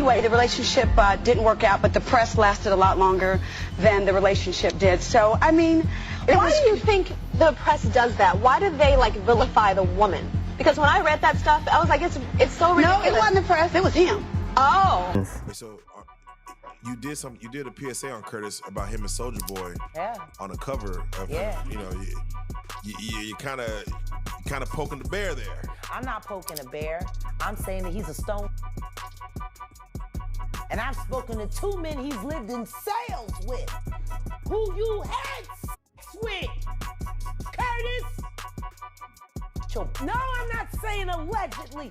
Anyway, the relationship didn't work out, but the press lasted a lot longer than the relationship did. So, I mean, why do you think the press does that? Why do they like vilify the woman? Because when I read that stuff, I was like, it's so ridiculous. No, it wasn't the press. It was him. Oh. So you did a PSA on Curtis about him and Soulja Boy. Yeah. On the cover of you know, you kind of poking the bear there. I'm not poking a bear. I'm saying that he's a stone. And I've spoken to 2 men he's lived in sales with. Who you had sex with? Curtis? No, I'm not saying allegedly.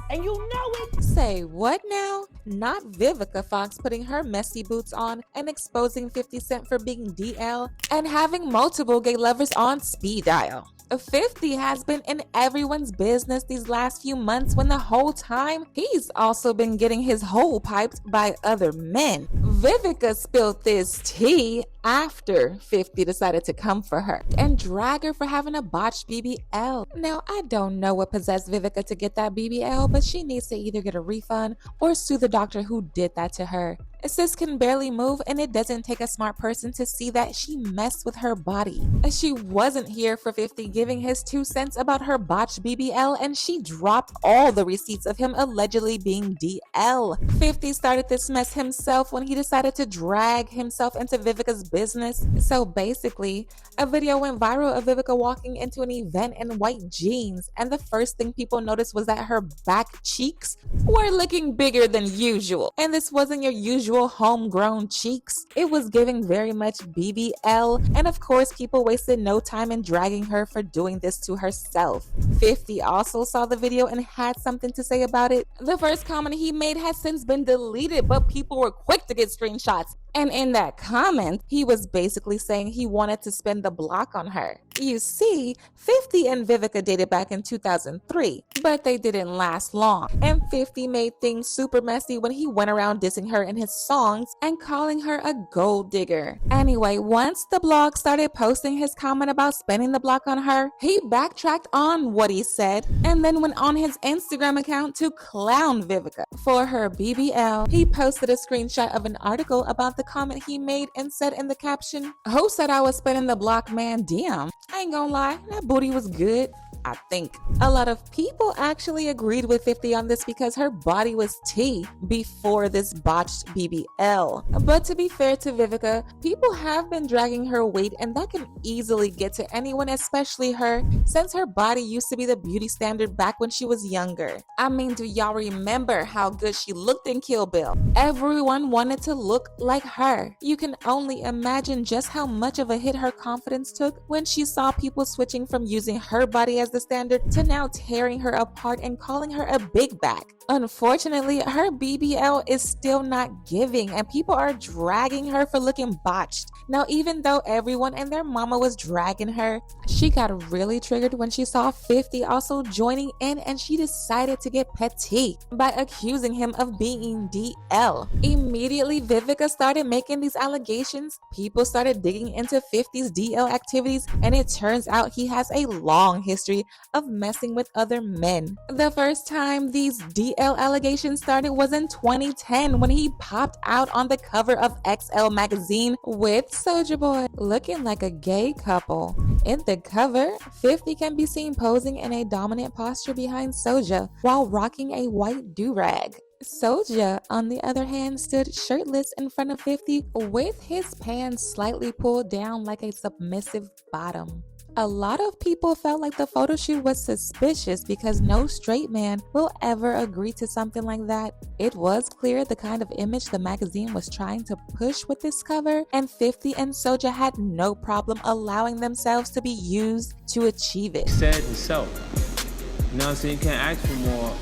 And you know it. Say what now? Not Vivica Fox putting her messy boots on and exposing 50 Cent for being DL and having multiple gay lovers on speed dial. 50 has been in everyone's business these last few months when the whole time he's also been getting his hole piped by other men. Vivica spilled this tea after 50 decided to come for her and drag her for having a botched BBL. Now, I don't know what possessed Vivica to get that BBL, but she needs to either get a refund or sue the doctor who did that to her. Sis can barely move, and it doesn't take a smart person to see that she messed with her body. She wasn't here for 50 giving his 2 cents about her botched BBL, and she dropped all the receipts of him allegedly being DL. 50 started this mess himself when he decided to drag himself into Vivica's business. So basically, a video went viral of Vivica walking into an event in white jeans, and the first thing people noticed was that her back cheeks were looking bigger than usual. And this wasn't your usual homegrown cheeks. It was giving very much BBL, and of course people wasted no time in dragging her for doing this to herself. 50 also saw the video and had something to say about it. The first comment he made has since been deleted, but people were quick to get screenshots. And in that comment, he was basically saying he wanted to spin the block on her. You see, 50 and Vivica dated back in 2003, but they didn't last long. And 50 made things super messy when he went around dissing her in his songs and calling her a gold digger. Anyway, once the blog started posting his comment about spinning the block on her, he backtracked on what he said and then went on his Instagram account to clown Vivica for her BBL. He posted a screenshot of an article about the comment he made and said in the caption, "Who said I was spinning the block, man? Damn. I ain't gonna lie, that booty was good." I think a lot of people actually agreed with 50 on this because her body was tea before this botched BBL. But to be fair to Vivica, people have been dragging her weight, and that can easily get to anyone, especially her, since her body used to be the beauty standard back when she was younger. I mean, do y'all remember how good she looked in Kill Bill? Everyone wanted to look like her. You can only imagine just how much of a hit her confidence took when she saw people switching from using her body as the standard to now tearing her apart and calling her a big back. Unfortunately, her BBL is still not giving, and people are dragging her for looking botched. Now, even though everyone and their mama was dragging her, she got really triggered when she saw 50 also joining in, and she decided to get petty by accusing him of being DL. Immediately, Vivica started making these allegations. People started digging into 50's DL activities, and it turns out he has a long history of messing with other men. The first time these DL allegations started was in 2010 when he popped out on the cover of XL magazine with Soulja Boy, looking like a gay couple. In the cover, 50 can be seen posing in a dominant posture behind Soulja while rocking a white do-rag. Soulja, on the other hand, stood shirtless in front of 50 with his pants slightly pulled down like a submissive bottom. A lot of people felt like the photo shoot was suspicious because no straight man will ever agree to something like that. It was clear the kind of image the magazine was trying to push with this cover, and 50 and Soulja had no problem allowing themselves to be used to achieve it. Said himself, you know what I'm saying? You can't ask for more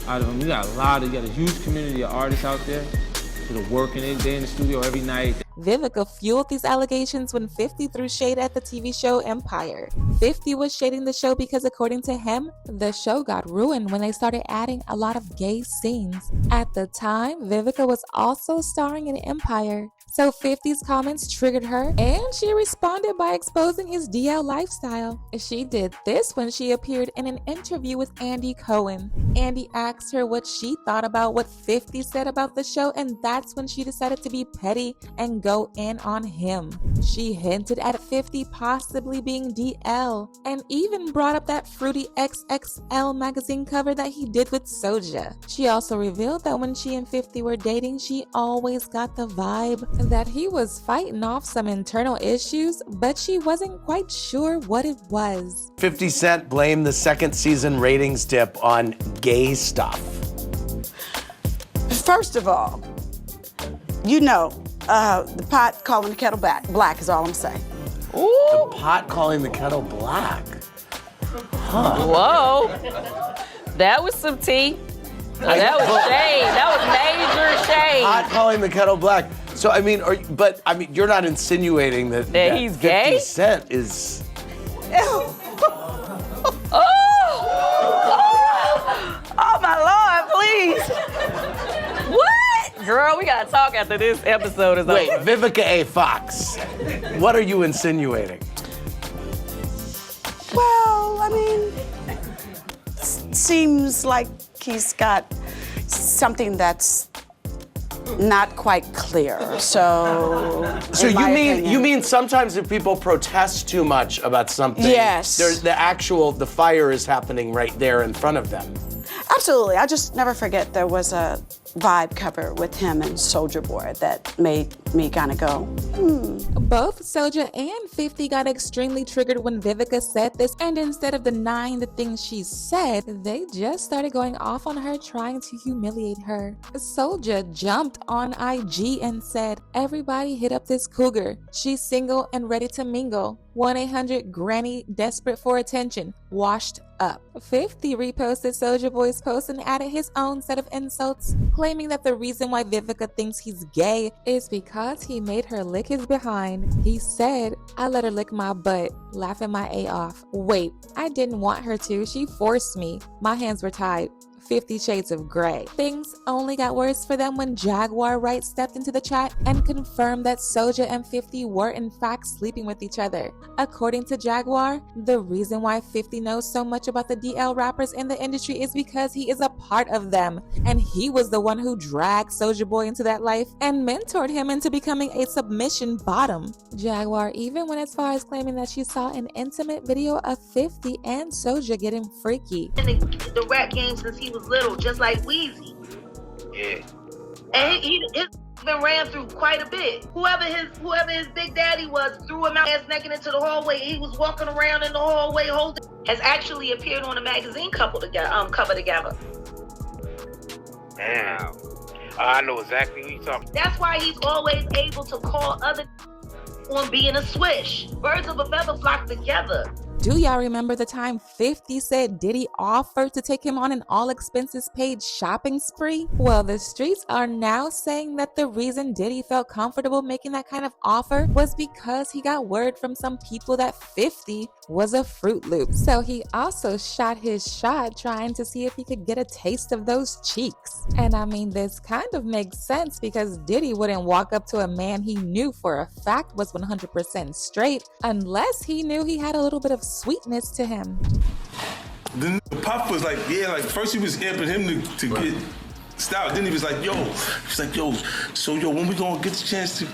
out of him. You got a huge community of artists out there that are working every day in the studio every night. Vivica fueled these allegations when 50 threw shade at the TV show Empire. 50 was shading the show because, according to him, the show got ruined when they started adding a lot of gay scenes. At the time, Vivica was also starring in Empire, So 50's comments triggered her, and she responded by exposing his DL lifestyle. She did this when she appeared in an interview with Andy Cohen. Andy asked her what she thought about what 50 said about the show, and that's when she decided to be petty and go in on him. She hinted at 50 possibly being DL, and even brought up that fruity XXL magazine cover that he did with Soja. She also revealed that when she and 50 were dating, she always got the vibe that he was fighting off some internal issues, but she wasn't quite sure what it was. 50 Cent blamed the second season ratings dip on gay stuff. First of all, the pot calling the kettle black is all I'm saying. The pot calling the kettle black. Whoa. That was some tea. That was shade. That was major shade. Pot calling the kettle black. So, you're not insinuating that he's 50 gay? Cent is... Oh my Lord, please. What? Girl, we gotta talk after this episode is Wait, over. Vivica A. Fox, what are you insinuating? Well, seems like he's got something that's not quite clear. So you mean sometimes if people protest too much about something, yes, the fire is happening right there in front of them. Absolutely. I just never forget there was a Vibe cover with him and Soulja Boy that made me kind of go, Both Soulja and 50 got extremely triggered when Vivica said this, and instead of denying the things she said, they just started going off on her, trying to humiliate her. Soulja jumped on IG and said, "Everybody hit up this cougar. She's single and ready to mingle. 1-800-GRANNY, desperate for attention. Washed up." 50 reposted Soulja Boy's post and added his own set of insults, claiming that the reason why Vivica thinks he's gay is because he made her lick his behind. He said, "I let her lick my butt, laughing my A off. Wait, I didn't want her to. She forced me. My hands were tied." 50 Shades of Grey. Things only got worse for them when Jaguar Wright stepped into the chat and confirmed that Soulja and 50 were in fact sleeping with each other. According to Jaguar, the reason why 50 knows so much about the DL rappers in the industry is because he is a part of them, and he was the one who dragged Soulja Boy into that life and mentored him into becoming a submission bottom. Jaguar even went as far as claiming that she saw an intimate video of 50 and Soulja getting freaky. In the rap game since he was little, just like Weezy. Yeah. And it's been ran through quite a bit. Whoever his big daddy was threw him out ass naked into the hallway. He was walking around in the hallway holding. Has actually appeared on a magazine cover together. Damn. I know exactly who you're talking. That's why he's always able to call other on being a swish. Birds of a feather flock together. Do y'all remember the time 50 said Diddy offered to take him on an all-expenses-paid shopping spree? Well, the streets are now saying that the reason Diddy felt comfortable making that kind of offer was because he got word from some people that 50 was a Fruit Loop. So he also shot his shot trying to see if he could get a taste of those cheeks. And I mean, this kind of makes sense because Diddy wouldn't walk up to a man he knew for a fact was 100% straight unless he knew he had a little bit of sweetness to him. Then Puff was like, first he was amping him to get stout. Then he was like, so when we gonna get the chance to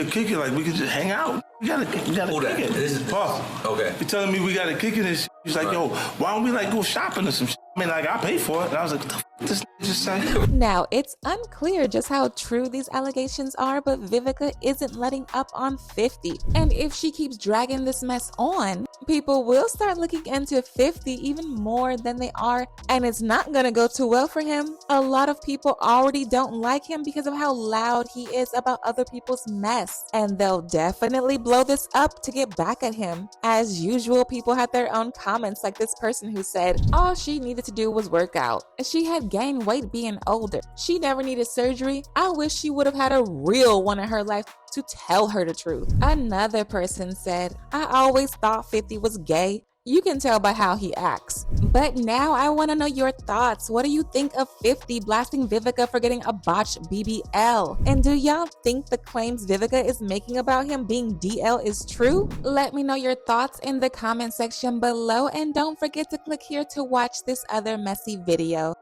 kick it, like we can just hang out. We gotta kick it. This is Puff. Okay. You're telling me we gotta kick it and shit. He's like, why don't we go shopping or some shit? I pay for it. And I was like, what the f*** this just say? Now, it's unclear just how true these allegations are, but Vivica isn't letting up on 50. And if she keeps dragging this mess on, people will start looking into 50 even more than they are, and it's not gonna go too well for him. A lot of people already don't like him because of how loud he is about other people's mess, and they'll definitely blow this up to get back at him. As usual, people had their own comments, like this person who said all she needed to do was work out. She had gained weight being older. She never needed surgery. I wish she would have had a real one in her life to tell her the truth. Another person said, I always thought 50 was gay. You can tell by how he acts. But now I want to know your thoughts. What do you think of 50 blasting Vivica for getting a botched BBL? And do y'all think the claims Vivica is making about him being DL is true? Let me know your thoughts in the comment section below, and don't forget to click here to watch this other messy video.